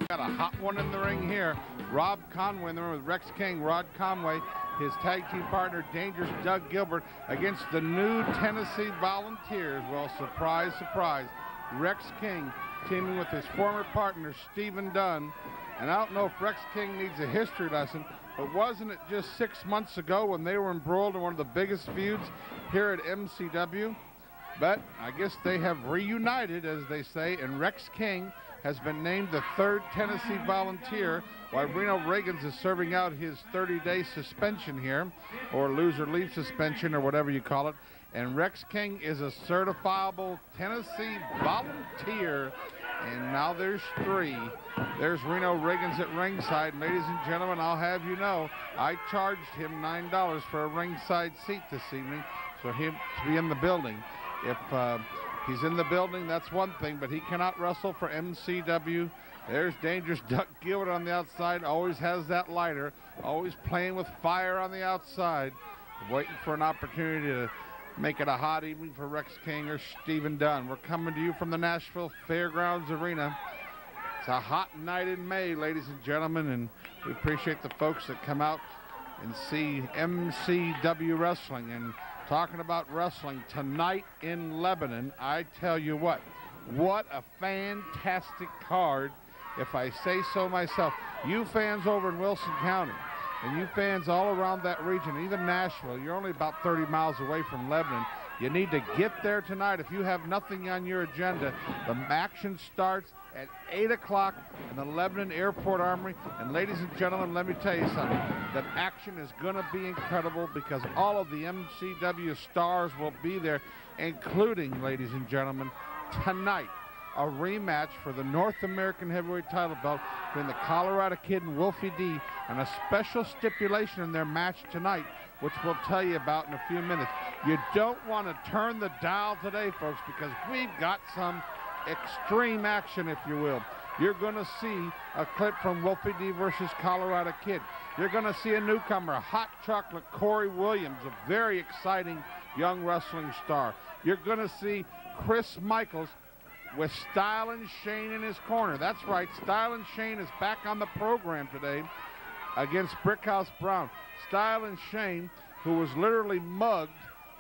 Got a hot one in the ring here. Rob Conway in the ring with Rex King, Rod Conway, his tag team partner, Dangerous Doug Gilbert, against the new Tennessee Volunteers. Well, surprise, surprise. Rex King teaming with his former partner, Stephen Dunn. And I don't know if Rex King needs a history lesson, but wasn't it just 6 months ago when they were embroiled in one of the biggest feuds here at MCW? But I guess they have reunited, as they say, and Rex King has been named the 3rd Tennessee Volunteer, while Reno Riggins is serving out his 30-day suspension here, or loser leave suspension, or whatever you call it. And Rex King is a certifiable Tennessee Volunteer. And now there's 3. There's Reno Riggins at ringside. Ladies and gentlemen, I'll have you know, I charged him $9 for a ringside seat this evening, for him to be in the building. If he's in the building, that's one thing, but he cannot wrestle for MCW. There's Dangerous Doug Gilbert on the outside, always has that lighter, always playing with fire on the outside, waiting for an opportunity to make it a hot evening for Rex King or Stephen Dunn. We're coming to you from the Nashville Fairgrounds Arena. It's a hot night in May, ladies and gentlemen, and we appreciate the folks that come out and see MCW wrestling. And talking about wrestling tonight in Lebanon, I tell you what a fantastic card, if I say so myself. You fans over in Wilson County, and you fans all around that region, even Nashville, you're only about 30 miles away from Lebanon. You need to get there tonight. If you have nothing on your agenda, the action starts at 8 o'clock in the Lebanon Airport Armory. And ladies and gentlemen, let me tell you something. That action is going to be incredible because all of the MCW stars will be there, including, ladies and gentlemen, tonight, a rematch for the North American Heavyweight title belt between the Colorado Kid and Wolfie D, and a special stipulation in their match tonight, which we'll tell you about in a few minutes. You don't want to turn the dial today, folks, because we've got some extreme action, if you will. You're going to see a clip from Wolfie D versus Colorado Kid. You're going to see a newcomer, Hot Chocolate Kory Williams, a very exciting young wrestling star. You're going to see Chris Michaels with Style and Shane in his corner. That's right, Style and Shane is back on the program today against Brickhouse Brown. Style and Shane, who was literally mugged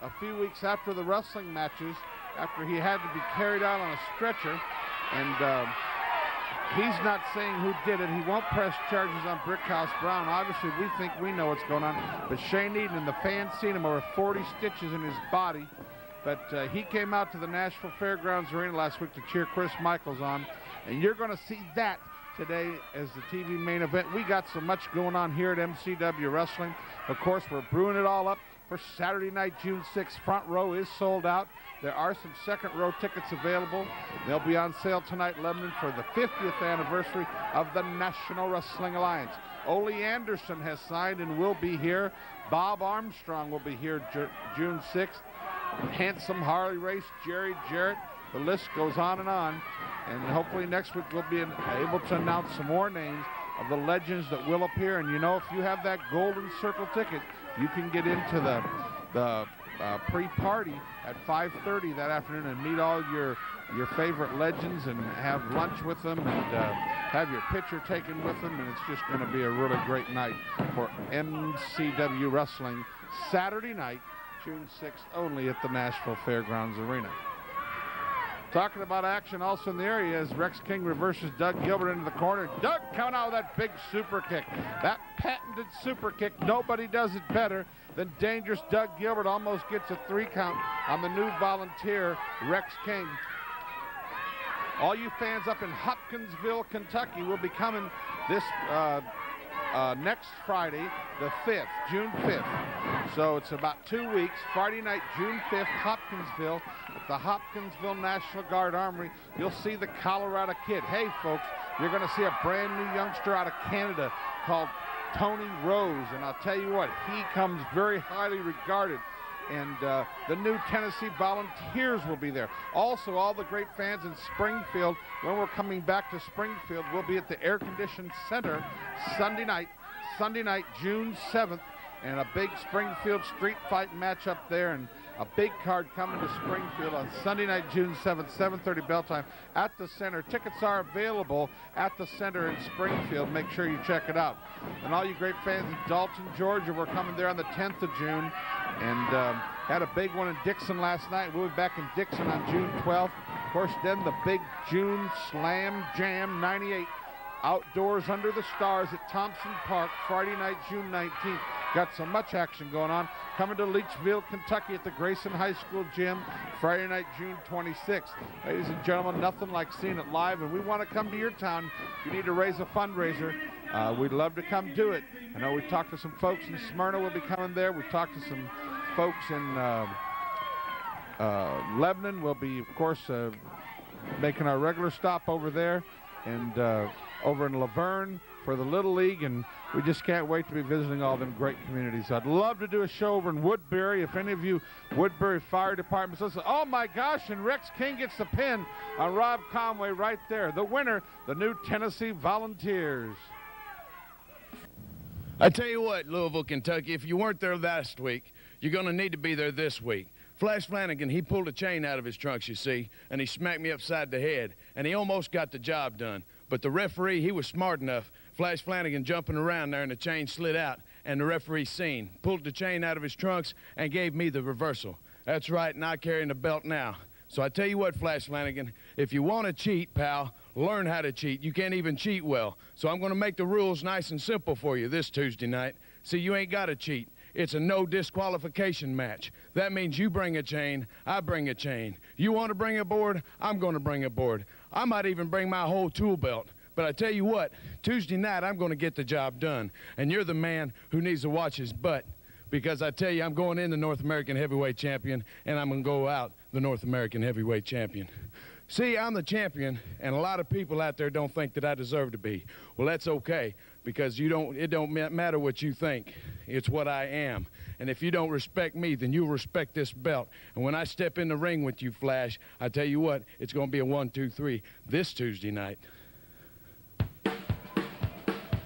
a few weeks after the wrestling matches, after he had to be carried out on a stretcher, and he's not saying who did it. He won't press charges on Brickhouse Brown. Obviously, we think we know what's going on, but Shane Eden and the fans seen him over 40 stitches in his body. But he came out to the Nashville Fairgrounds Arena last week to cheer Chris Michaels on, and you're going to see that today as the TV main event. We got so much going on here at MCW Wrestling. Of course, we're brewing it all up for Saturday night, June 6th. Front row is sold out. There are some second row tickets available. They'll be on sale tonight in Lebanon for the 50th anniversary of the National Wrestling Alliance. Ole Anderson has signed and will be here. Bob Armstrong will be here June 6th. Handsome Harley Race, Jerry Jarrett, the list goes on. And hopefully next week we'll be able to announce some more names of the legends that will appear. And you know, if you have that Golden Circle ticket, you can get into the pre-party at 5:30 that afternoon and meet all your favorite legends and have lunch with them and have your picture taken with them. And it's just going to be a really great night for MCW Wrestling Saturday night, June 6th, only at the Nashville Fairgrounds Arena. Talking about action also in the area as Rex King reverses Doug Gilbert into the corner. Doug coming out with that big super kick. That patented super kick, nobody does it better than Dangerous Doug Gilbert. Almost gets a 3 count on the new volunteer, Rex King. All you fans up in Hopkinsville, Kentucky will be coming this next Friday, the 5th, June 5th. So it's about 2 weeks. Friday night, June 5th, Hopkinsville, at the Hopkinsville National Guard Armory. You'll see the Colorado Kid. Hey, folks, you're going to see a brand new youngster out of Canada called Tony Rose. And I'll tell you what, he comes very highly regarded. And the new Tennessee Volunteers will be there. Also, all the great fans in Springfield, when we're coming back to Springfield, we'll be at the Air Conditioned Center Sunday night, June 7th, and a big Springfield street fight match up there. And A big card coming to Springfield on Sunday night, June 7th, 7:30 bell time at the center. Tickets are available at the center in Springfield. Make sure you check it out. And all you great fans in Dalton, Georgia, we're coming there on the 10th of June. And had a big one in Dixon last night. We'll be back in Dixon on June 12th. Of course, then the big June Slam Jam 98 outdoors under the stars at Thompson Park, Friday night, June 19th. Got so much action going on. Coming to Leechville, Kentucky at the Grayson High School Gym, Friday night, June 26th. Ladies and gentlemen, nothing like seeing it live, and we want to come to your town. If you need to raise a fundraiser, we'd love to come do it. I know we talked to some folks in Smyrna. We'll be coming there. We talked to some folks in Lebanon. We'll be, of course, making our regular stop over there, and over in Laverne for the Little League, and we just can't wait to be visiting all them great communities. I'd love to do a show over in Woodbury. If any of you Woodbury Fire Departments listen, oh my gosh, and Rex King gets the pin on Rob Conway right there. The winner, the new Tennessee Volunteers. I tell you what, Louisville, Kentucky, if you weren't there last week, you're going to need to be there this week. Flash Flanagan, he pulled a chain out of his trunks, you see, and he smacked me upside the head, and he almost got the job done. But the referee, he was smart enough. Flash Flanagan jumping around there, and the chain slid out, and the referee seen, pulled the chain out of his trunks, and gave me the reversal. That's right, not carrying the belt now. So I tell you what, Flash Flanagan, if you want to cheat, pal, learn how to cheat. You can't even cheat well. So I'm going to make the rules nice and simple for you this Tuesday night. See, you ain't got to cheat. It's a no disqualification match. That means you bring a chain, I bring a chain. You want to bring a board, I'm going to bring a board. I might even bring my whole tool belt. But I tell you what, Tuesday night I'm going to get the job done. And you're the man who needs to watch his butt. Because I tell you, I'm going in the North American Heavyweight Champion, and I'm going to go out the North American Heavyweight Champion. See, I'm the champion, and a lot of people out there don't think that I deserve to be. Well, that's okay, because it don't matter what you think. It's what I am. And if you don't respect me, then you'll respect this belt. And when I step in the ring with you, Flash, I tell you what, it's going to be a 1, 2, 3 this Tuesday night.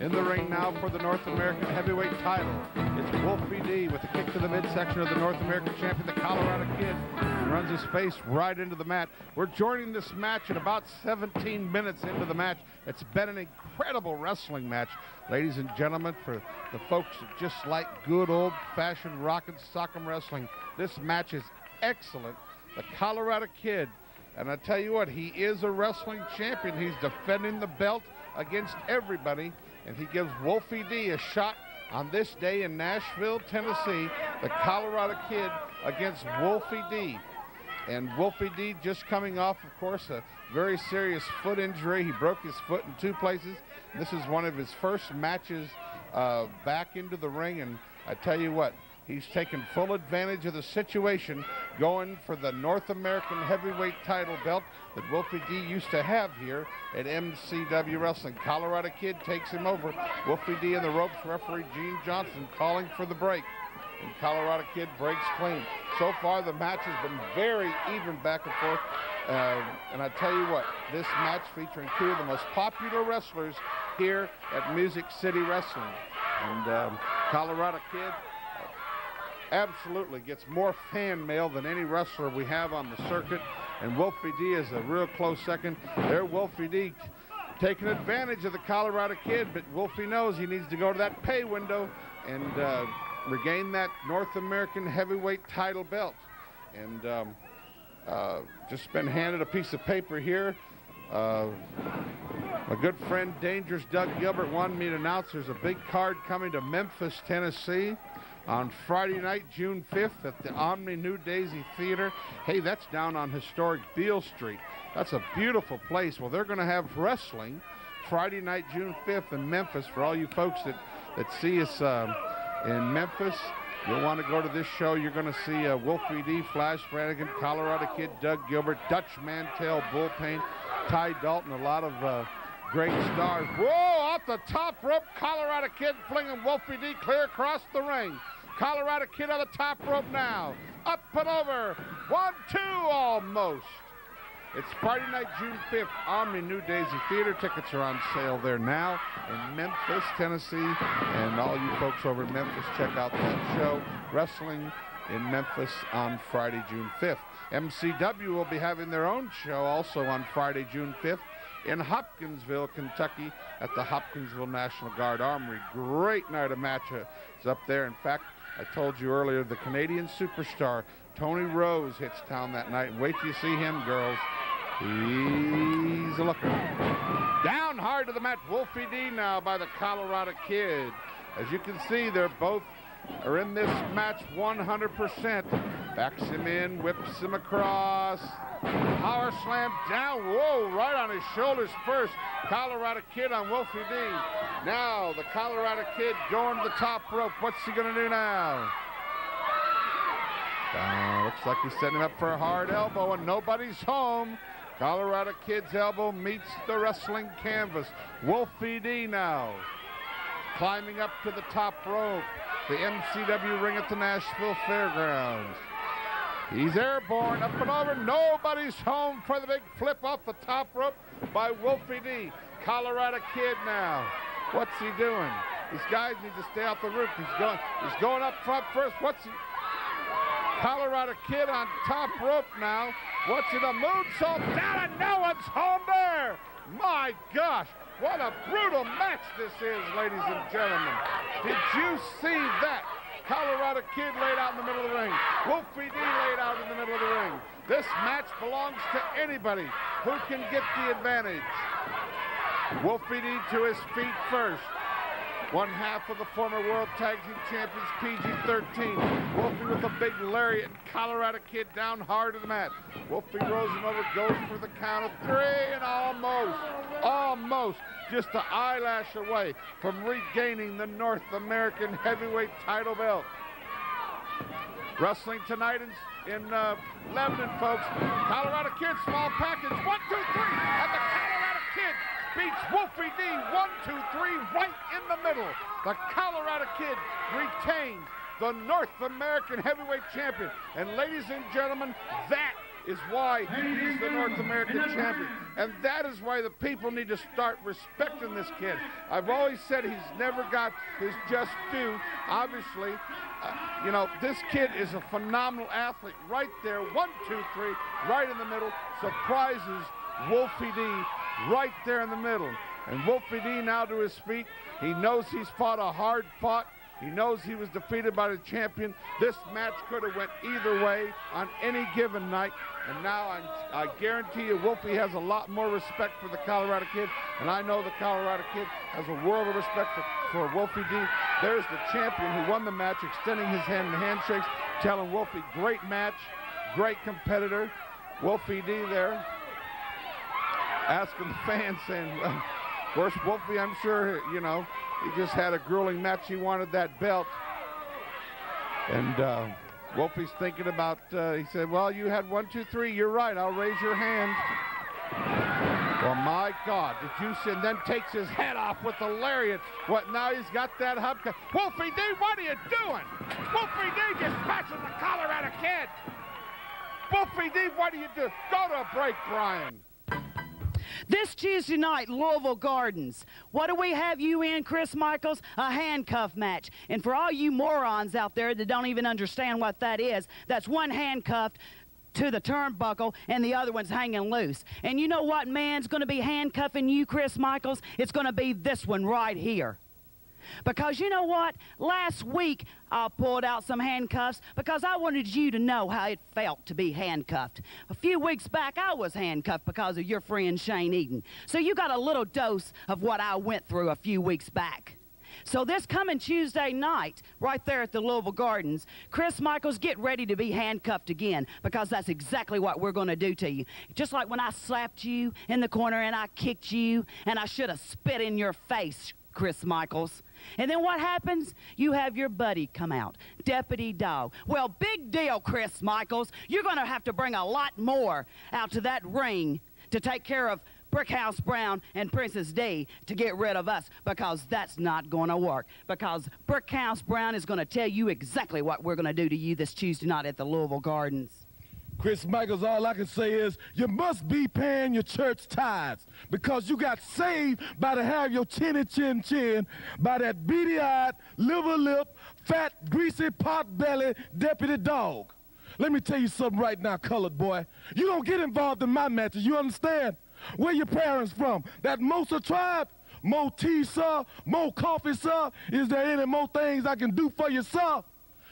In the ring now for the North American Heavyweight title, it's Wolfie D with a kick to the midsection of the North American champion, the Colorado Kid. He runs his face right into the mat. We're joining this match at about 17 minutes into the match. It's been an incredible wrestling match, ladies and gentlemen, for the folks that just like good old-fashioned rock and sock'em wrestling. This match is excellent. The Colorado Kid, and I tell you what, he is a wrestling champion. He's defending the belt against everybody. And he gives Wolfie D a shot on this day in Nashville, Tennessee. The Colorado Kid against Wolfie D. And Wolfie D just coming off, of course, a very serious foot injury. He broke his foot in 2 places. This is one of his first matches back into the ring. And I tell you what, he's taken full advantage of the situation, going for the North American Heavyweight title belt that Wolfie D used to have here at MCW Wrestling. Colorado Kid takes him over. Wolfie D in the ropes. Referee Gene Johnson calling for the break. And Colorado Kid breaks clean. So far, the match has been very even back and forth. And I tell you what, this match featuring 2 of the most popular wrestlers here at Music City Wrestling. And Colorado Kid absolutely gets more fan mail than any wrestler we have on the circuit, and Wolfie D is a real close second. There, Wolfie D taking advantage of the Colorado Kid, but Wolfie knows he needs to go to that pay window and regain that North American Heavyweight title belt. And just been handed a piece of paper here. My good friend Dangerous Doug Gilbert wanted me to announce there's a big card coming to Memphis, Tennessee on Friday night, June 5th at the Omni New Daisy Theater. Hey, that's down on historic Beale Street. That's a beautiful place. Well, they're going to have wrestling Friday night, June 5th in Memphis. For all you folks that see us in Memphis, you'll want to go to this show. You're going to see Wolfie D, Flash Flanagan, Colorado Kid, Doug Gilbert, Dutch Mantell, Bullpain, Ty Dalton, a lot of great stars. Whoa, off the top rope, Colorado Kid flinging Wolfie D clear across the ring. Colorado Kid on the top rope now. Up and over. 1, 2, almost. It's Friday night, June 5th, Omni New Daisy Theater. Tickets are on sale there now in Memphis, Tennessee. And all you folks over in Memphis, check out that show. Wrestling in Memphis on Friday, June 5th. MCW will be having their own show also on Friday, June 5th in Hopkinsville, Kentucky at the Hopkinsville National Guard Armory. Great night of matches up there. In fact, I told you earlier, the Canadian superstar Tony Rose hits town that night. And wait till you see him, girls. He's a looker. Down hard to the mat, Wolfie D now by the Colorado Kid. As you can see, they're both are in this match 100%. Backs him in, whips him across. Power slam down. Whoa, right on his shoulders first. Colorado Kid on Wolfie D. Now the Colorado Kid going to the top rope. What's he going to do now? Looks like he's setting him up for a hard elbow, and nobody's home. Colorado Kid's elbow meets the wrestling canvas. Wolfie D now climbing up to the top rope. The MCW ring at the Nashville Fairgrounds. He's airborne, up and over. Nobody's home for the big flip off the top rope by Wolfie D. Colorado Kid now. What's he doing? These guys need to stay off the roof. He's going up front first. What's he? Colorado Kid on top rope now. What's it? A moonsault down, and no one's home there. My gosh, what a brutal match this is, ladies and gentlemen. Did you see that? Colorado Kid laid out in the middle of the ring. Wolfie D laid out in the middle of the ring. This match belongs to anybody who can get the advantage. Wolfie D to his feet first. One half of the former World Tag Team Champions, PG-13. Wolfie with a big lariat. Colorado Kid down hard to the mat. Wolfie rolls him over, goes for the count of 3, and almost just an eyelash away from regaining the North American Heavyweight title belt. Wrestling tonight in Lebanon, folks. Colorado Kid, small package. 1, 2, 3, and the Colorado Kid beats Wolfie D 1, 2, 3 right in the middle. The Colorado Kid retains the North American Heavyweight Champion. And ladies and gentlemen, that is why he's the North American Champion. And that is why the people need to start respecting this kid. I've always said he's never got his just due. Obviously, you know, this kid is a phenomenal athlete right there. 1, 2, 3, right in the middle. Surprises Wolfie D right there in the middle. And Wolfie D now to his feet. He knows he's fought a hard fought. He knows he was defeated by the champion. This match could have went either way on any given night. And now I guarantee you Wolfie has a lot more respect for the Colorado Kid. And I know the Colorado Kid has a world of respect for Wolfie D. There's the champion who won the match, extending his hand in handshakes, telling Wolfie, great match, great competitor. Wolfie D there asking the fans, saying, well, of course, Wolfie, I'm sure, you know, he just had a grueling match. He wanted that belt. And Wolfie's thinking about, he said, well, you had 1, 2, 3. You're right. I'll raise your hand. Well, my God, did you see? And then takes his head off with the lariat. What, now he's got that hubcap. Wolfie D, what are you doing? Wolfie D just smashing the Colorado Kid. Wolfie D, what do you do? Go to a break, Brian. This Tuesday night, Louisville Gardens. What do we have you in, Chris Michaels? A handcuff match. And for all you morons out there that don't even understand what that is, that's one handcuffed to the turnbuckle and the other one's hanging loose. And you know what man's going to be handcuffing you, Chris Michaels? It's going to be this one right here. Because you know what? Last week, I pulled out some handcuffs because I wanted you to know how it felt to be handcuffed. A few weeks back, I was handcuffed because of your friend Shane Eden. So you got a little dose of what I went through a few weeks back. So this coming Tuesday night, right there at the Louisville Gardens, Chris Michaels, get ready to be handcuffed again, because that's exactly what we're going to do to you. Just like when I slapped you in the corner and I kicked you and I should have spit in your face, Chris Michaels. And then what happens? You have your buddy come out, Deputy Dog. Well, big deal, Chris Michaels. You're going to have to bring a lot more out to that ring to take care of Brickhouse Brown and Princess D to get rid of us, because that's not going to work. Because Brickhouse Brown is going to tell you exactly what we're going to do to you this Tuesday night at the Louisville Gardens. Chris Michaels, all I can say is you must be paying your church tithes because you got saved by to have your chinny chin chin by that beady-eyed, liver-lip, fat, greasy, pot-belly deputy dog. Let me tell you something right now, colored boy. You don't get involved in my matches, you understand? Where your parents from? That Mosa tribe? More tea, sir? More coffee, sir? Is there any more things I can do for you, sir?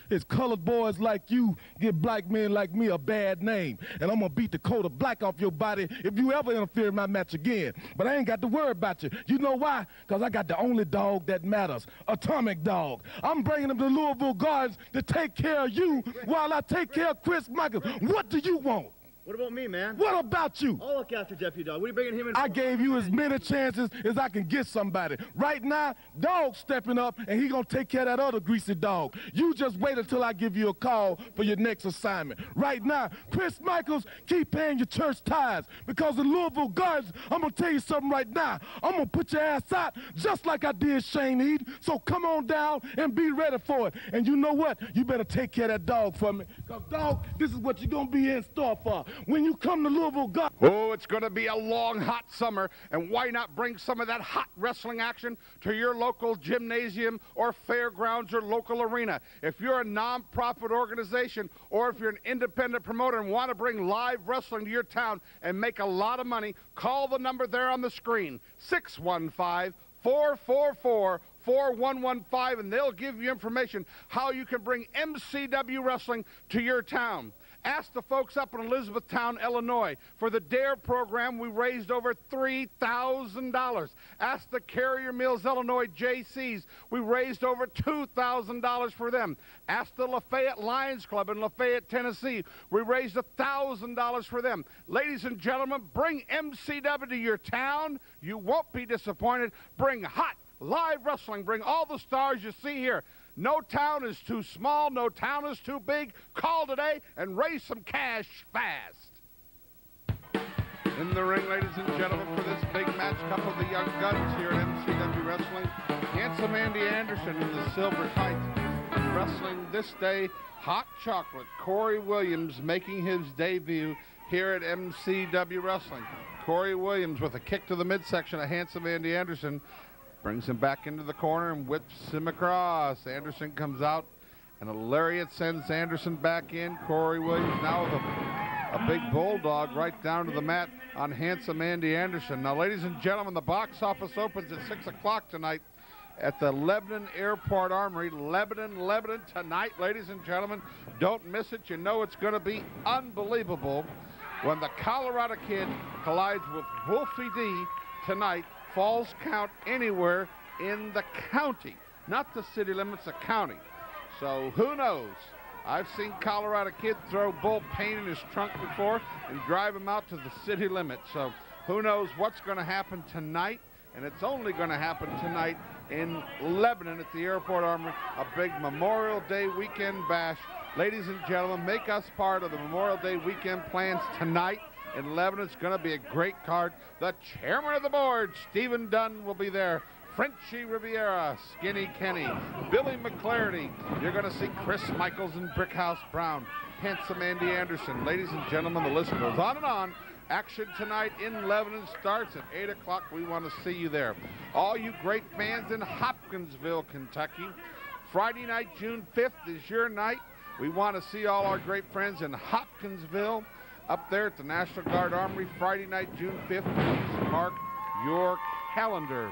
It's colored boys like you give black men like me a bad name. And I'm going to beat the coat of black off your body if you ever interfere in my match again. But I ain't got to worry about you. You know why? Because I got the only dog that matters, Atomic Dog. I'm bringing him to Louisville Gardens to take care of you while I take care of Chris Michaels. What do you want? What about me, man? What about you? I'll look after Deputy Dog. What are you bringing him in for? I gave you as many chances as I can get somebody. Right now, Dog's stepping up, and he gonna take care of that other greasy dog. You just wait until I give you a call for your next assignment. Right now, Chris Michaels, keep paying your church tithes, because in Louisville Gardens, I'm gonna tell you something right now. I'm gonna put your ass out just like I did Shane Eden. So come on down and be ready for it. And you know what? You better take care of that dog for me, because dog, this is what you're gonna be in store for. When you come to Louisville Gardens. Oh, it's going to be a long, hot summer, and why not bring some of that hot wrestling action to your local gymnasium or fairgrounds or local arena? If you're a non-profit organization or if you're an independent promoter and want to bring live wrestling to your town and make a lot of money, call the number there on the screen, 615-444-4115, and they'll give you information how you can bring MCW wrestling to your town. Ask the folks up in Elizabethtown, Illinois. For the DARE program, we raised over $3,000. Ask the Carrier Mills, Illinois JCs. We raised over $2,000 for them. Ask the Lafayette Lions Club in Lafayette, Tennessee. We raised $1,000 for them. Ladies and gentlemen, bring MCW to your town. You won't be disappointed. Bring hot, live wrestling. Bring all the stars you see here. No town is too small, no town is too big. Call today and raise some cash fast. In the ring, ladies and gentlemen, for this big match, couple of the young guns here at MCW Wrestling. Handsome Andy Anderson in the silver tights. Wrestling this day, Hot Chocolate, Kory Williams making his debut here at MCW Wrestling. Kory Williams with a kick to the midsection of Handsome Andy Anderson. Brings him back into the corner and whips him across. Anderson comes out, and a lariat sends Anderson back in. Kory Williams now with a big bulldog right down to the mat on Handsome Andy Anderson. Now, ladies and gentlemen, the box office opens at 6 o'clock tonight at the Lebanon Airport Armory. Lebanon tonight, ladies and gentlemen. Don't miss it. You know it's going to be unbelievable when the Colorado Kid collides with Wolfie D tonight. Falls count anywhere in the county, not the city limits, the county. So who knows? I've seen Colorado Kid throw Bull Payne in his trunk before and drive him out to the city limit. So who knows what's going to happen tonight? And it's only going to happen tonight in Lebanon at the Airport Armory, a big Memorial Day weekend bash. Ladies and gentlemen, make us part of the Memorial Day weekend plans tonight. In Lebanon, it's going to be a great card. The chairman of the board, Stephen Dunn, will be there. Frenchie Riviera, Skinny Kenny, Billy McClarty. You're going to see Chris Michaels and Brickhouse Brown, Handsome Andy Anderson. Ladies and gentlemen, the list goes on and on. Action tonight in Lebanon starts at 8 o'clock. We want to see you there. All you great fans in Hopkinsville, Kentucky. Friday night, June 5th is your night. We want to see all our great friends in Hopkinsville. Up there at the National Guard Armory, Friday night, June 5th. Please mark your calendar.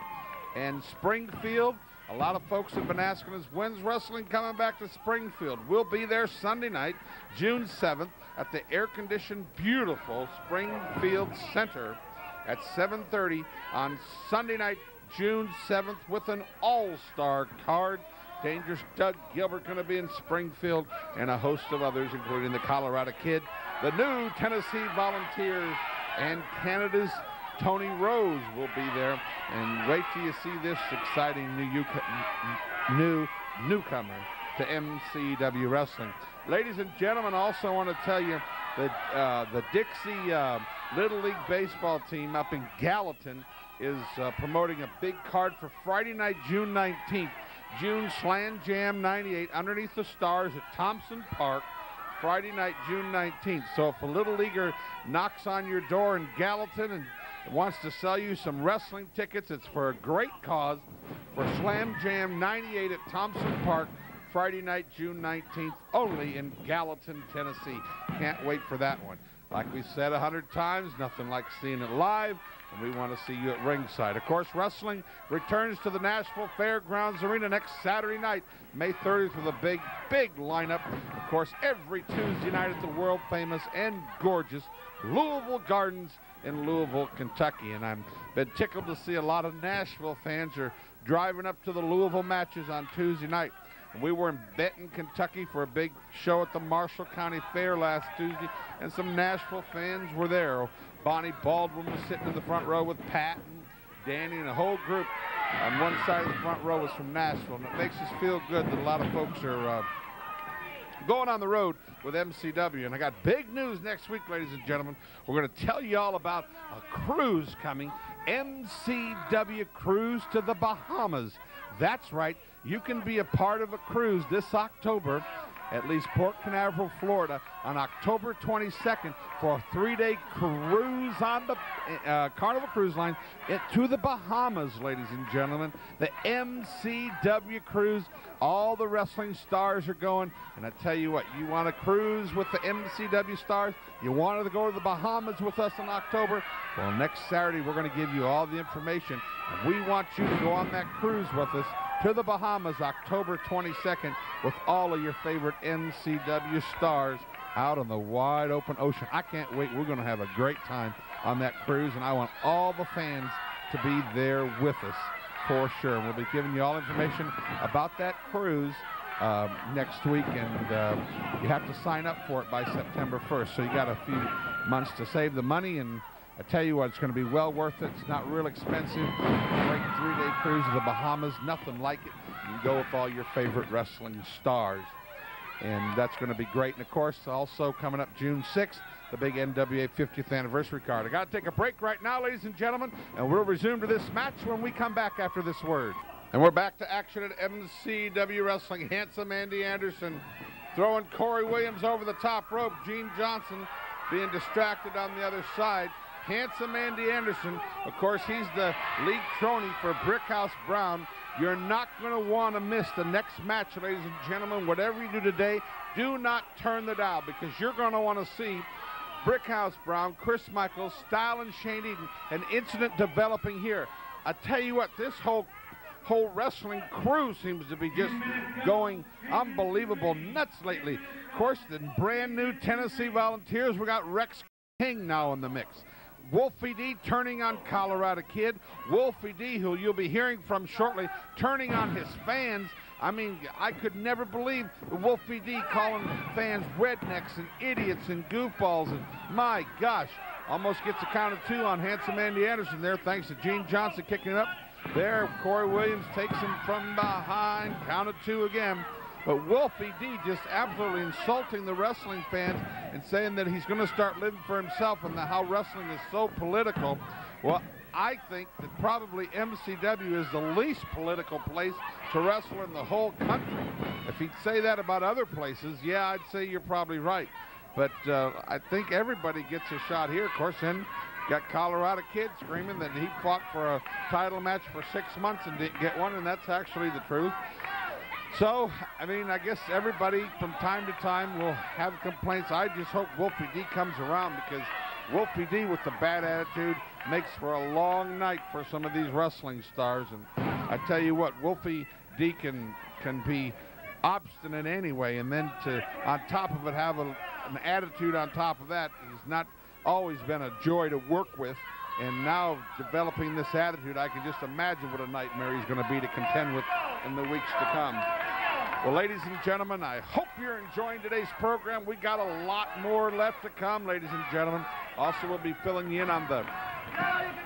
And Springfield, a lot of folks have been asking us, when's wrestling coming back to Springfield? We'll be there Sunday night, June 7th, at the air-conditioned, beautiful Springfield Center at 7:30 on Sunday night, June 7th, with an all-star card. Dangerous Doug Gilbert going to be in Springfield, and a host of others, including the Colorado Kid, the new Tennessee Volunteers, and Canada's Tony Rose will be there. And wait till you see this exciting newcomer to MCW Wrestling. Ladies and gentlemen, also want to tell you that the Dixie Little League baseball team up in Gallatin is promoting a big card for Friday night, June 19th. June Slam Jam 98 underneath the stars at Thompson Park. Friday night, June 19th. So if a little leaguer knocks on your door in Gallatin and wants to sell you some wrestling tickets, it's for a great cause, for Slam Jam 98 at Thompson Park, Friday night, June 19th, only in Gallatin, Tennessee. Can't wait for that one. Like we said 100 times, nothing like seeing it live, and we want to see you at ringside. Of course, wrestling returns to the Nashville Fairgrounds Arena next Saturday night, May 30th, with a big, big lineup. Of course, every Tuesday night at the world-famous and gorgeous Louisville Gardens in Louisville, Kentucky. And I'm been tickled to see a lot of Nashville fans are driving up to the Louisville matches on Tuesday night. We were in Benton, Kentucky for a big show at the Marshall County Fair last Tuesday, and some Nashville fans were there. Bonnie Baldwin was sitting in the front row with Pat and Danny, and a whole group on one side of the front row was from Nashville. And it makes us feel good that a lot of folks are going on the road with MCW. And I got big news next week, ladies and gentlemen. We're going to tell you all about a cruise coming, MCW Cruise to the Bahamas. That's right. You can be a part of a cruise this October at least Port Canaveral, Florida, on October 22nd for a 3-day cruise on the Carnival Cruise Line to the Bahamas, ladies and gentlemen. The MCW Cruise. All the wrestling stars are going. And I tell you what, you want to cruise with the MCW stars? You wanted to go to the Bahamas with us in October? Well, next Saturday, we're going to give you all the information. And we want you to go on that cruise with us to the Bahamas October 22nd with all of your favorite MCW stars out on the wide open ocean. I can't wait. We're going to have a great time on that cruise, and I want all the fans to be there with us for sure. And we'll be giving you all information about that cruise next week, and you have to sign up for it by September 1st. So you got a few months to save the money, and I tell you what, it's going to be well worth it. It's not real expensive. Great 3-day cruise to the Bahamas, nothing like it. You can go with all your favorite wrestling stars, and that's going to be great. And of course, also coming up June 6th, the big NWA 50th anniversary card. I got to take a break right now, ladies and gentlemen, and we'll resume to this match when we come back after this word. And we're back to action at MCW Wrestling. Handsome Andy Anderson throwing Kory Williams over the top rope. Gene Johnson being distracted on the other side. Handsome Andy Anderson, of course, he's the league crony for Brickhouse Brown. You're not going to want to miss the next match, ladies and gentlemen. Whatever you do today, do not turn the dial, because you're going to want to see Brickhouse Brown, Chris Michaels, Style and Shane Eden, an incident developing here. I tell you what, this whole wrestling crew seems to be just going unbelievable nuts lately. Of course, the brand new Tennessee Volunteers, we got Rex King now in the mix. Wolfie D turning on Colorado Kid. Wolfie D, who you'll be hearing from shortly, turning on his fans. I mean, I could never believe Wolfie D calling fans rednecks and idiots and goofballs. And my gosh, almost gets a count of 2 on Handsome Andy Anderson there, thanks to Gene Johnson kicking it up. There, Kory Williams takes him from behind, count of 2 again. But Wolfie D just absolutely insulting the wrestling fans and saying that he's going to start living for himself and how wrestling is so political. Well, I think that probably MCW is the least political place to wrestle in the whole country. If he'd say that about other places, yeah, I'd say you're probably right. But I think everybody gets a shot here. Of course, then got Colorado Kid screaming that he fought for a title match for 6 months and didn't get one, and that's actually the truth. So, I mean, I guess everybody from time to time will have complaints. I just hope Wolfie D comes around, because Wolfie D with the bad attitude makes for a long night for some of these wrestling stars. And I tell you what, Wolfie D can be obstinate anyway, and then to, on top of it, have an attitude on top of that. He's not always been a joy to work with. And now developing this attitude, I can just imagine what a nightmare he's going to be to contend with in the weeks to come. Well, ladies and gentlemen, I hope you're enjoying today's program. We got a lot more left to come, ladies and gentlemen. Also, we'll be filling you in on the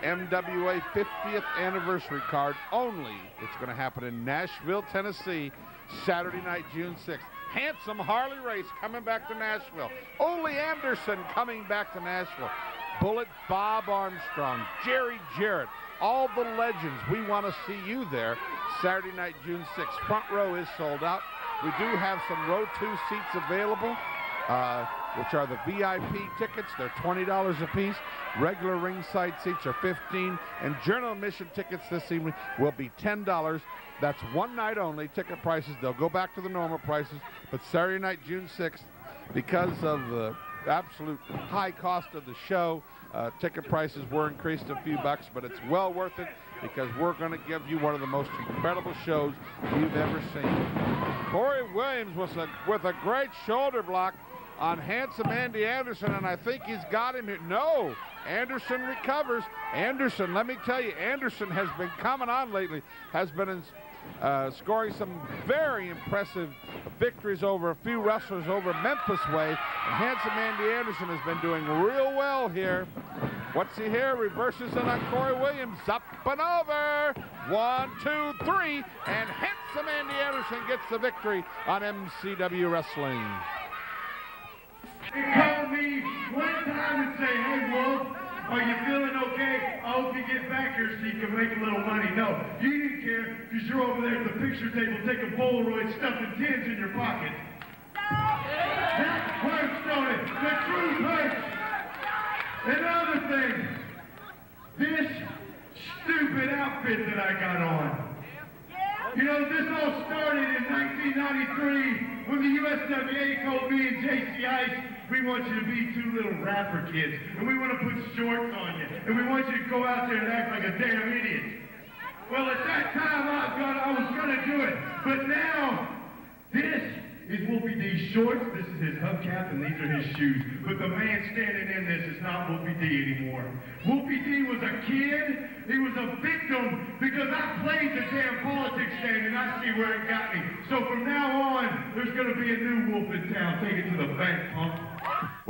MWA 50th anniversary card only. It's going to happen in Nashville, Tennessee, Saturday night, June 6th. Handsome Harley Race coming back to Nashville. Ole Anderson coming back to Nashville. Bullet Bob Armstrong, Jerry Jarrett, all the legends. We want to see you there Saturday night, June 6th. Front row is sold out. We do have some row 2 seats available. which are the VIP tickets. They're $20 a piece. Regular ringside seats are $15, and general admission tickets this evening will be $10. That's one night only. Ticket prices, they'll go back to the normal prices, but Saturday night, June 6th, because of the absolute high cost of the show, ticket prices were increased a few bucks, but it's well worth it because we're going to give you one of the most incredible shows you've ever seen. Kory Williams with a great shoulder block on handsome Andy Anderson, and I think he's got him here. No, Anderson recovers. Anderson, let me tell you, Anderson has been coming on lately, has been scoring some very impressive victories over a few wrestlers over Memphis way. And handsome Andy Anderson has been doing real well here. What's he here? Reverses it on Kory Williams. Up and over. 1, 2, 3. And handsome Andy Anderson gets the victory on MCW Wrestling. He called me one time and say, "Hey, Wolf, are you feeling okay? I hope you get back here so you can make a little money." No, you didn't care because you're over there at the picture table taking Polaroids, stuffing tins in your pocket. That hurts, don't it? The truth hurts. Another thing, this stupid outfit that I got on. You know, this all started in 1993 when the USWA told me and JC Ice, "We want you to be two little rapper kids, and we want to put shorts on you, and we want you to go out there and act like a damn idiot." Well, at that time, I was going to do it, but now, this is Wolfie D's shorts, this is his hubcap, and these are his shoes. But the man standing in this is not Wolfie D anymore. Wolfie D was a kid, he was a victim, because I played the damn politics game, and I see where it got me. So from now on, there's going to be a new Wolf in town. Take it to the bank, punk.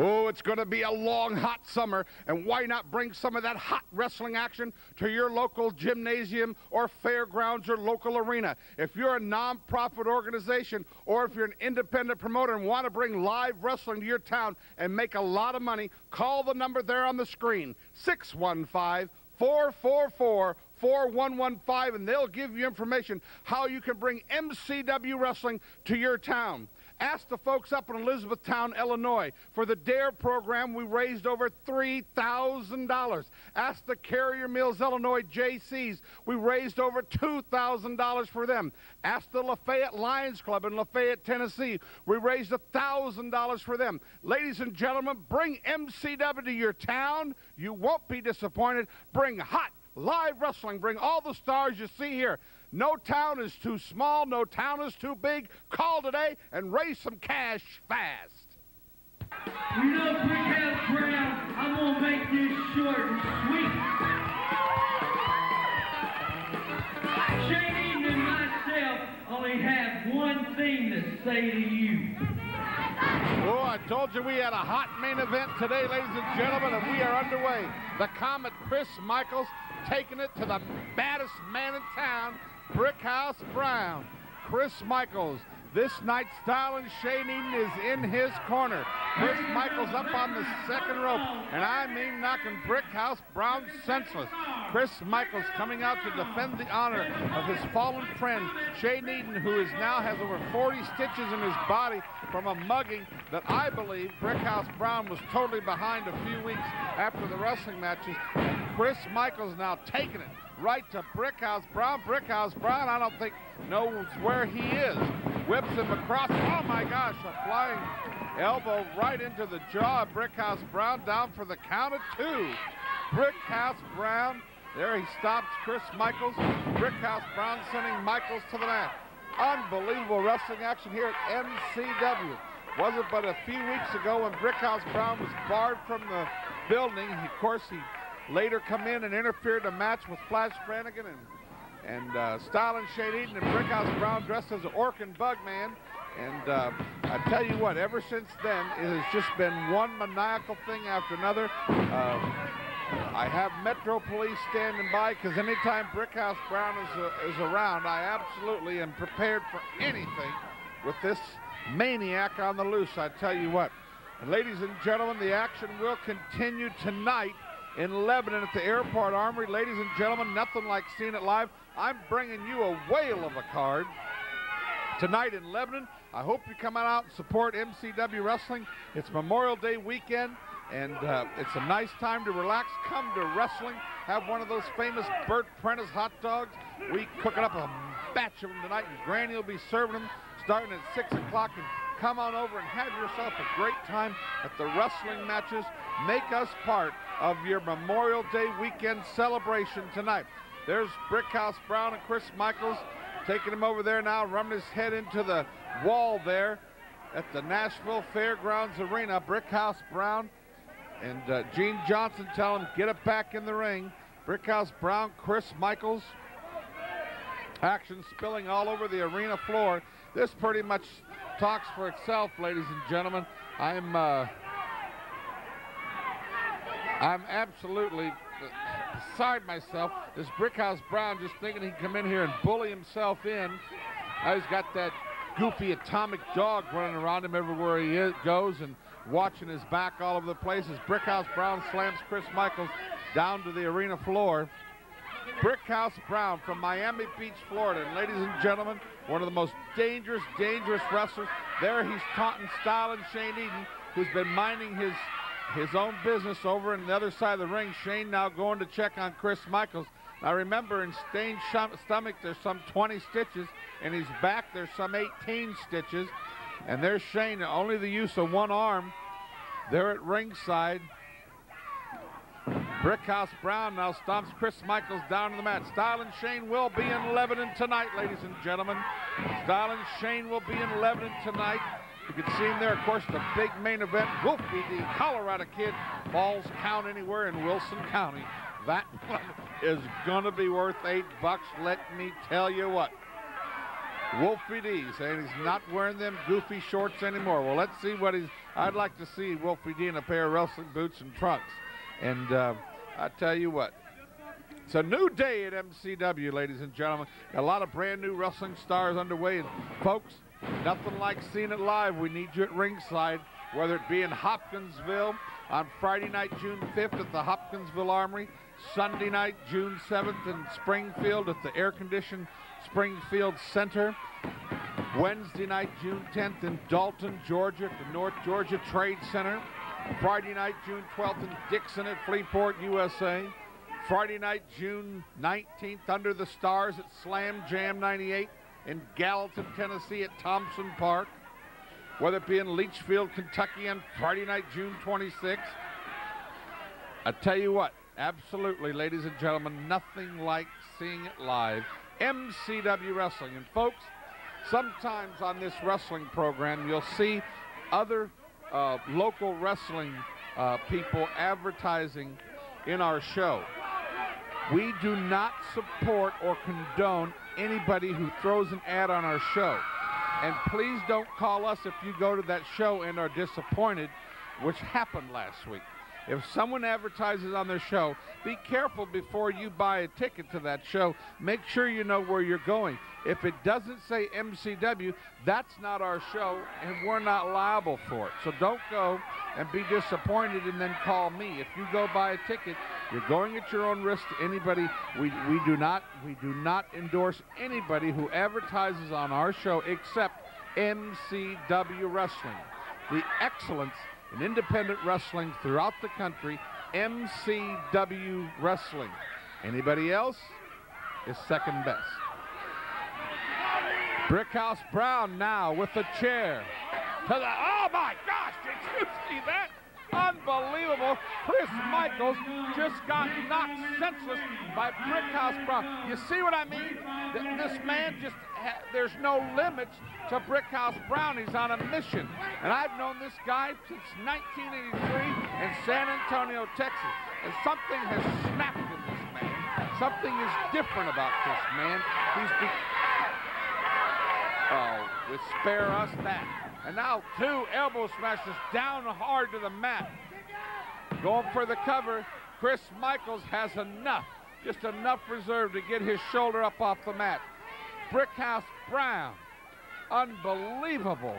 Oh, it's going to be a long, hot summer, and why not bring some of that hot wrestling action to your local gymnasium or fairgrounds or local arena? If you're a non-profit organization or if you're an independent promoter and want to bring live wrestling to your town and make a lot of money, call the number there on the screen, 615-444-4115, and they'll give you information how you can bring MCW wrestling to your town. Ask the folks up in Elizabethtown, Illinois. For the DARE program, we raised over $3,000. Ask the Carrier Mills, Illinois JCs. We raised over $2,000 for them. Ask the Lafayette Lions Club in Lafayette, Tennessee. We raised $1,000 for them. Ladies and gentlemen, bring MCW to your town. You won't be disappointed. Bring hot, live wrestling. Bring all the stars you see here. No town is too small, no town is too big. Call today and raise some cash fast. You know, Brickhouse Brown, I'm going to make this short and sweet. Shane Eaton and myself only have one thing to say to you. Oh, I told you we had a hot main event today, ladies and gentlemen, and we are underway. The Comet Chris Michaels taking it to the baddest man in town, Brickhouse Brown. Chris Michaels, this night styling Shane Eaton is in his corner. Chris Michaels up on the second rope, and I mean knocking Brickhouse Brown senseless. Chris Michaels coming out to defend the honor of his fallen friend, Shane Eaton, who now has over 40 stitches in his body from a mugging that I believe Brickhouse Brown was totally behind a few weeks after the wrestling matches. And Chris Michaels now taking it right to Brickhouse Brown. Brickhouse Brown, I don't think knows where he is. Whips him across. Oh my gosh, a flying elbow right into the jaw of Brickhouse Brown, down for the count of 2. Brickhouse Brown, there he stops Chris Michaels. Brickhouse Brown sending Michaels to the mat. Unbelievable wrestling action here at MCW. Wasn't but a few weeks ago when Brickhouse Brown was barred from the building. Of course, he later come in and interfered in a match with Flanagan and styling Shane Eaton, and Brickhouse Brown dressed as an orc and bug man. And I tell you what, ever since then, it has just been one maniacal thing after another. I have Metro Police standing by because anytime Brickhouse Brown is around, I absolutely am prepared for anything with this maniac on the loose. I tell you what. And ladies and gentlemen, the action will continue tonight in Lebanon at the Airport Armory. Ladies and gentlemen, nothing like seeing it live. I'm bringing you a whale of a card tonight in Lebanon I hope you come out and support MCW Wrestling. It's Memorial Day weekend, and it's a nice time to relax. Come to wrestling. Have one of those famous Bert Prentice hot dogs. We cooking up a batch of them tonight, and Granny will be serving them starting at 6 o'clock. And come on over and have yourself a great time at the wrestling matches. Make us part of your Memorial Day weekend celebration tonight. There's Brickhouse Brown and Chris Michaels taking him over there now, running his head into the wall there at the Nashville Fairgrounds Arena. Brickhouse Brown and Gene Johnson telling him, get it back in the ring. Brickhouse Brown, Chris Michaels. Action spilling all over the arena floor. This pretty much talks for itself, ladies and gentlemen. I'm absolutely beside myself. This Brickhouse Brown just thinking he can come in here and bully himself in. Now he's got that goofy atomic dog running around him everywhere he goes and watching his back all over the place as Brickhouse Brown slams Chris Michaels down to the arena floor. Brickhouse Brown from Miami Beach, Florida. And ladies and gentlemen, one of the most dangerous wrestlers. There he's taunting Styling Shane Eden, who's been minding his own business over on the other side of the ring. Shane now going to check on Chris Michaels. Now remember, in Stain's stomach there's some 20 stitches. In his back there's some 18 stitches. And there's Shane, only the use of one arm. There at ringside. Brickhouse Brown now stomps Chris Michaels down to the mat. Styling Shane will be in Lebanon tonight, ladies and gentlemen. Styling Shane will be in Lebanon tonight. You can see him there, of course, the big main event. Wolfie D, Colorado kid, Volz count anywhere in Wilson County. That one is going to be worth $8, let me tell you what. Wolfie D saying he's not wearing them goofy shorts anymore. Well, let's see what I'd like to see Wolfie D in a pair of wrestling boots and trunks. And I tell you what, it's a new day at MCW, ladies and gentlemen. A lot of brand new wrestling stars underway. And folks, nothing like seeing it live. We need you at ringside, whether it be in Hopkinsville on Friday night, June 5th at the Hopkinsville Armory, Sunday night, June 7th in Springfield at the air-conditioned Springfield Center, Wednesday night, June 10th in Dalton, Georgia at the North Georgia Trade Center, Friday night, June 12th in Dixon at Freeport, USA. Friday night, June 19th, under the stars at Slam Jam 98 in Gallatin, Tennessee at Thompson Park. Whether it be in Leachfield, Kentucky on Friday night, June 26th. I tell you what, absolutely, ladies and gentlemen, nothing like seeing it live. MCW Wrestling. And folks, sometimes on this wrestling program, you'll see other local wrestling people advertising in our show. We do not support or condone anybody who throws an ad on our show. And please don't call us if you go to that show and are disappointed, which happened last week. If someone advertises on their show, be careful before you buy a ticket to that show. Make sure you know where you're going. If it doesn't say MCW, that's not our show, and we're not liable for it. So don't go and be disappointed and then call me. If you go buy a ticket, you're going at your own risk to anybody. We do not endorse anybody who advertises on our show except MCW Wrestling. The excellence in independent wrestling throughout the country, MCW Wrestling. Anybody else is second best. Brickhouse Brown now with the chair. Oh my gosh, did you see that? Unbelievable. Chris Michaels just got knocked senseless by Brickhouse Brown. You see what I mean? This man just, there's no limits to Brickhouse Brown. He's on a mission. And I've known this guy since 1983 in San Antonio, Texas. And something has snapped in this man. Something is different about this man. Spare us that. And now two elbow smashes down hard to the mat. Going for the cover. Chris Michaels has enough, just enough reserve to get his shoulder up off the mat. Brickhouse Brown, unbelievable.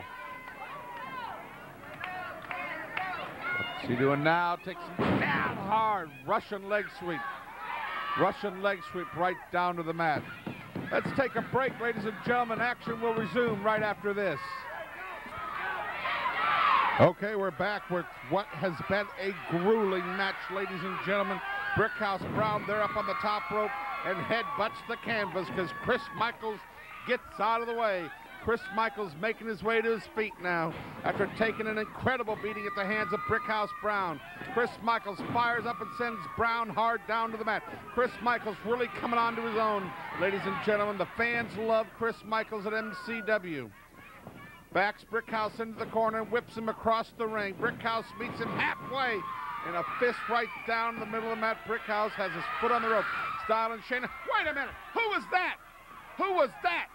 What's he doing now? Takes him down hard. Russian leg sweep. Russian leg sweep right down to the mat. Let's take a break, ladies and gentlemen. Action will resume right after this. Okay, we're back with what has been a grueling match, ladies and gentlemen. Brickhouse Brown there up on the top rope and headbutts the canvas because Chris Michaels gets out of the way. Chris Michaels making his way to his feet now after taking an incredible beating at the hands of Brickhouse Brown. Chris Michaels fires up and sends Brown hard down to the mat. Chris Michaels really coming on to his own, ladies and gentlemen. The fans love Chris Michaels at MCW. Backs Brickhouse into the corner and whips him across the ring. Brickhouse meets him halfway and a fist right down in the middle of the mat. Brickhouse has his foot on the rope. Styling Shane. Wait a minute. Who was that? Who was that?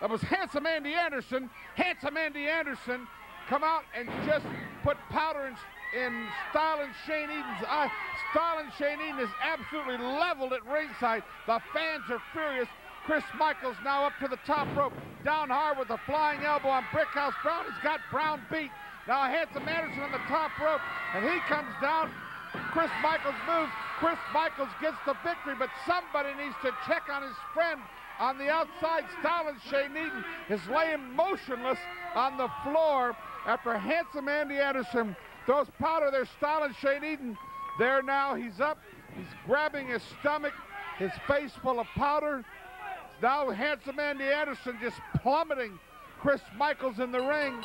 That was Handsome Andy Anderson. Handsome Andy Anderson come out and just put powder in Styling Shane Eden's eye. Styling Shane Eden is absolutely leveled at ringside. The fans are furious. Chris Michaels now up to the top rope. Down hard with a flying elbow on Brickhouse Brown. He's got Brown beat. Now Handsome Anderson on the top rope, and he comes down. Chris Michaels moves. Chris Michaels gets the victory, but somebody needs to check on his friend. On the outside, Styling Shane Eden is laying motionless on the floor after Handsome Andy Anderson throws powder there. Styling Shane Eden there now. He's up. He's grabbing his stomach, his face full of powder. Now Handsome Andy Anderson just plummeting Chris Michaels in the ring.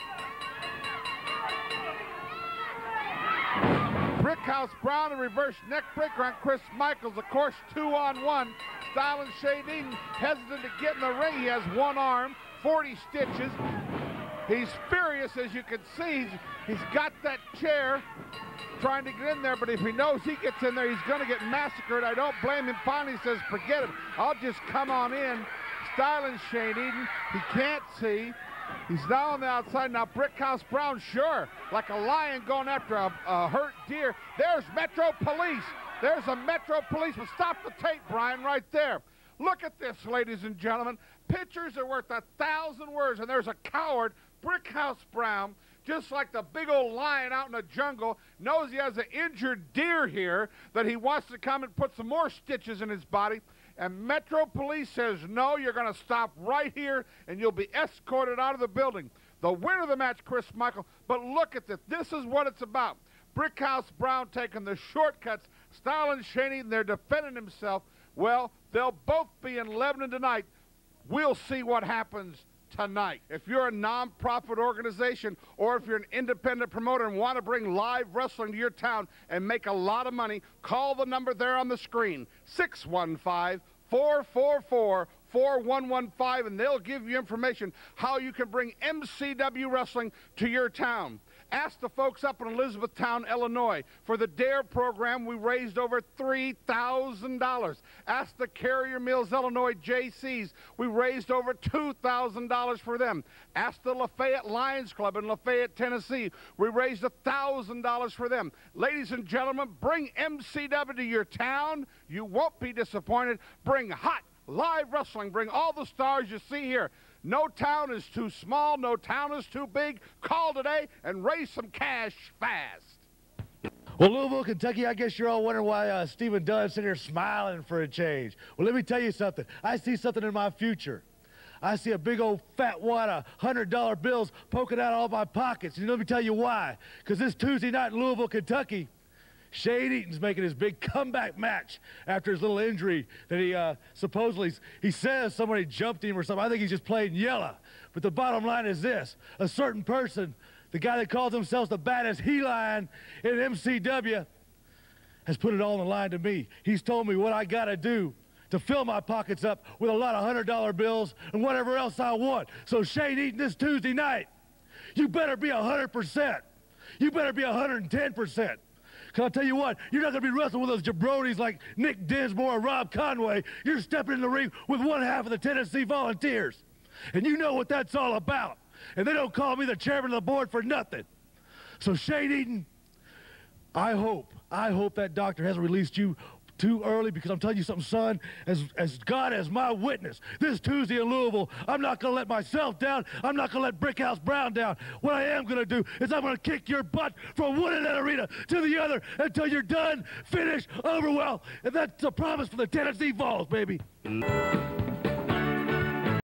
Brickhouse Brown, a reverse neck breaker on Chris Michaels. Of course, 2-on-1. Styling Shane Eden hesitant to get in the ring. He has one arm, 40 stitches. He's furious, as you can see. He's got that chair trying to get in there, but if he knows he gets in there, he's going to get massacred. I don't blame him. Finally says, forget it. I'll just come on in. Styling Shane Eden, he can't see. He's now on the outside. Now Brickhouse Brown, sure, like a lion going after a hurt deer. There's Metro Police. There's a Metro Policeman. Stop the tape, Brian, right there. Look at this, ladies and gentlemen. Pictures are worth 1,000 words, and there's a coward, Brickhouse Brown, just like the big old lion out in the jungle, knows he has an injured deer here, that he wants to come and put some more stitches in his body. And Metro Police says, no, you're going to stop right here, and you'll be escorted out of the building. The winner of the match, Chris Michael. But look at this. This is what it's about. Brickhouse Brown taking the shortcuts. Styling Shane Eden, they're defending himself. Well, they'll both be in Lebanon tonight. We'll see what happens tonight. If you're a non-profit organization or if you're an independent promoter and want to bring live wrestling to your town and make a lot of money, call the number there on the screen, 615-444-4115, and they'll give you information how you can bring MCW wrestling to your town. Ask the folks up in Elizabethtown, Illinois. For the DARE program, we raised over $3,000. Ask the Carrier Mills, Illinois JCs. We raised over $2,000 for them. Ask the Lafayette Lions Club in Lafayette, Tennessee. We raised $1,000 for them. Ladies and gentlemen, bring MCW to your town. You won't be disappointed. Bring hot, live wrestling. Bring all the stars you see here. No town is too small. No town is too big. Call today and raise some cash fast. Well, Louisville, Kentucky, I guess you're all wondering why Stephen Dunn's sitting here smiling for a change. Well, let me tell you something. I see something in my future. I see a big old fat wad of $100 bills poking out of all my pockets. And let me tell you why. Because this Tuesday night in Louisville, Kentucky, Shane Eaton's making his big comeback match after his little injury that he supposedly, he says somebody jumped him or something. I think he's just playing yellow. But the bottom line is this. A certain person, the guy that calls himself the baddest he-lion in MCW, has put it all on the line to me. He's told me what I got to do to fill my pockets up with a lot of $100 bills and whatever else I want. So Shane Eaton, this Tuesday night, you better be 100%. You better be 110%. Because I'll tell you what, you're not going to be wrestling with those jabronis like Nick Dinsmore or Rob Conway. You're stepping in the ring with one half of the Tennessee Volunteers. And you know what that's all about. And they don't call me the chairman of the board for nothing. So Shane Eaton, I hope that doctor hasn't released you too early, because I'm telling you something, son, as God as my witness, this Tuesday in Louisville, I'm not going to let myself down. I'm not going to let Brickhouse Brown down. What I am going to do is I'm going to kick your butt from one end of that arena to the other until you're done, finished, over well. And that's a promise for the Tennessee Volz, baby.